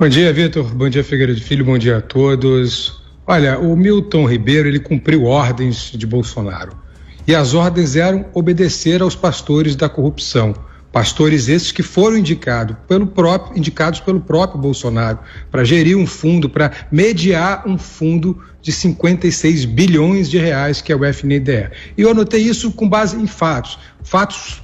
Bom dia, Vitor. Bom dia, Figueiredo Filho. Bom dia a todos. Olha, o Milton Ribeiro, ele cumpriu ordens de Bolsonaro. E as ordens eram obedecer aos pastores da corrupção. Pastores esses que foram indicados pelo próprio Bolsonaro para gerir um fundo, para mediar um fundo de 56 bilhões de reais, que é o FNDE. E eu anotei isso com base em fatos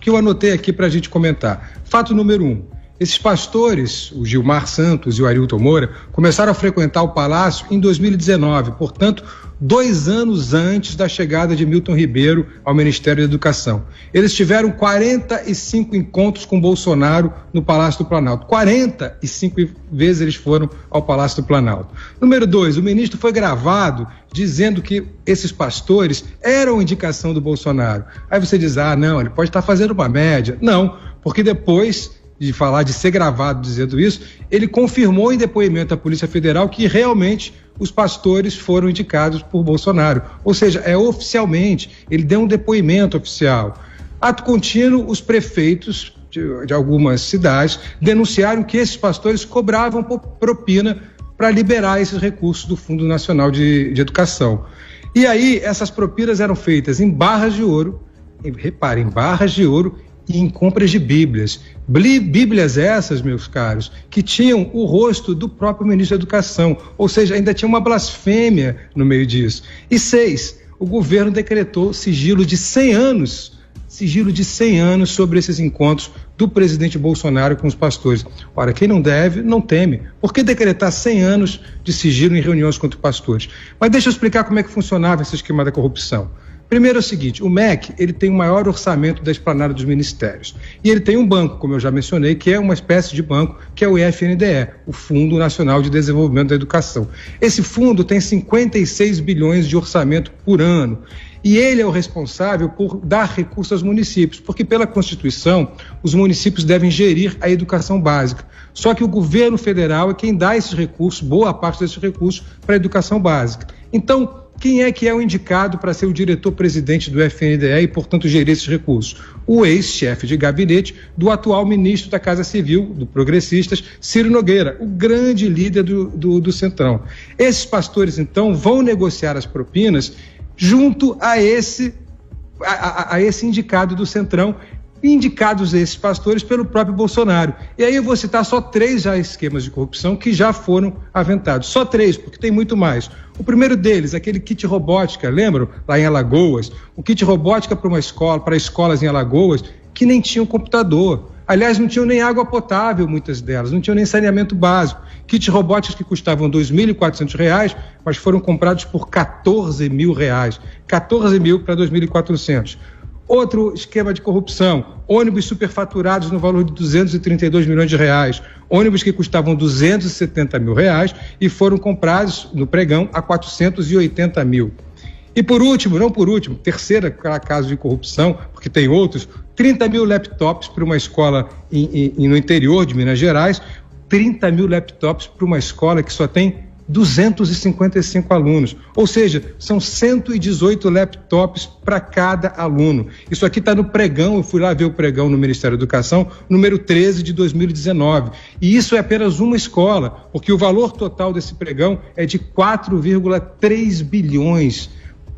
que eu anotei aqui para a gente comentar. Fato número 1. Esses pastores, o Gilmar Santos e o Arilton Moura, começaram a frequentar o Palácio em 2019, portanto, 2 anos antes da chegada de Milton Ribeiro ao Ministério da Educação. Eles tiveram 45 encontros com Bolsonaro no Palácio do Planalto. 45 vezes eles foram ao Palácio do Planalto. Número 2, o ministro foi gravado dizendo que esses pastores eram indicação do Bolsonaro. Aí você diz, não, ele pode estar fazendo uma média. Não, porque depois de ser gravado dizendo isso, ele confirmou em depoimento à Polícia Federal que realmente os pastores foram indicados por Bolsonaro. Ou seja, oficialmente, ele deu um depoimento oficial. Ato contínuo, os prefeitos de algumas cidades denunciaram que esses pastores cobravam propina para liberar esses recursos do Fundo Nacional de Educação. E aí, essas propinas eram feitas em barras de ouro, reparem, barras de ouro, e em compras de Bíblias. Bíblias essas, meus caros, que tinham o rosto do próprio ministro da Educação, ou seja, ainda tinha uma blasfêmia no meio disso. E 6, o governo decretou sigilo de 100 anos sobre esses encontros do presidente Bolsonaro com os pastores. Ora, quem não deve, não teme. Por que decretar 100 anos de sigilo em reuniões contra pastores? Mas deixa eu explicar como é que funcionava esse esquema da corrupção. Primeiro é o seguinte, o MEC, ele tem o maior orçamento da esplanada dos ministérios. E ele tem um banco, como eu já mencionei, que é uma espécie de banco, que é o FNDE, o Fundo Nacional de Desenvolvimento da Educação. Esse fundo tem 56 bilhões de orçamento por ano. E ele é o responsável por dar recursos aos municípios, porque pela Constituição, os municípios devem gerir a educação básica. Só que o governo federal é quem dá esses recursos, boa parte desses recursos, para a educação básica. Então, quem é que é o indicado para ser o diretor-presidente do FNDE e, portanto, gerir esses recursos? O ex-chefe de gabinete do atual ministro da Casa Civil, do Progressistas, Ciro Nogueira, o grande líder do Centrão. Esses pastores, então, vão negociar as propinas junto a esse indicado do Centrão, indicados esses pastores pelo próprio Bolsonaro. E aí eu vou citar só 3 esquemas de corrupção que já foram aventados. Só 3, porque tem muito mais. O primeiro deles, aquele kit robótica, lembram? Lá em Alagoas. O kit robótica para escolas em Alagoas que nem tinham computador. Aliás, não tinham nem água potável, muitas delas, não tinham nem saneamento básico. Kits robóticos que custavam R$ 2.400, mas foram comprados por R$ 14 mil. 14 mil para 2.400. Outro esquema de corrupção, ônibus superfaturados no valor de 232 milhões de reais, ônibus que custavam 270 mil reais e foram comprados no pregão a 480 mil. E por último, terceira caso de corrupção, porque tem outros, 30 mil laptops para uma escola no interior de Minas Gerais, 30 mil laptops para uma escola que só tem 255 alunos, ou seja, são 118 laptops para cada aluno. Isso aqui está no pregão, eu fui lá ver o pregão no Ministério da Educação, número 13 de 2019. E isso é apenas uma escola, porque o valor total desse pregão é de 4,3 bilhões.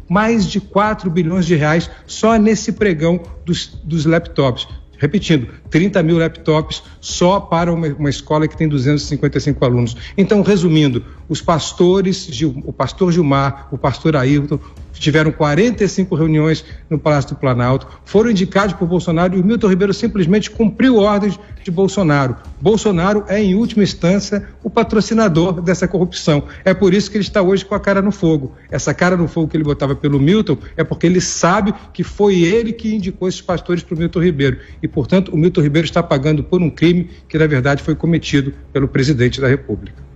Mais de 4 bilhões de reais só nesse pregão dos laptops. Repetindo, 30 mil laptops só para uma escola que tem 255 alunos. Então, resumindo, os pastores, o pastor Gilmar, o pastor Ailton, tiveram 45 reuniões no Palácio do Planalto, foram indicados por Bolsonaro e o Milton Ribeiro simplesmente cumpriu ordens de Bolsonaro. Bolsonaro é, em última instância, o patrocinador dessa corrupção. É por isso que ele está hoje com a cara no fogo. Essa cara no fogo que ele botava pelo Milton é porque ele sabe que foi ele que indicou esses pastores para o Milton Ribeiro. E, portanto, o Milton Ribeiro está pagando por um crime que, na verdade, foi cometido pelo presidente da República.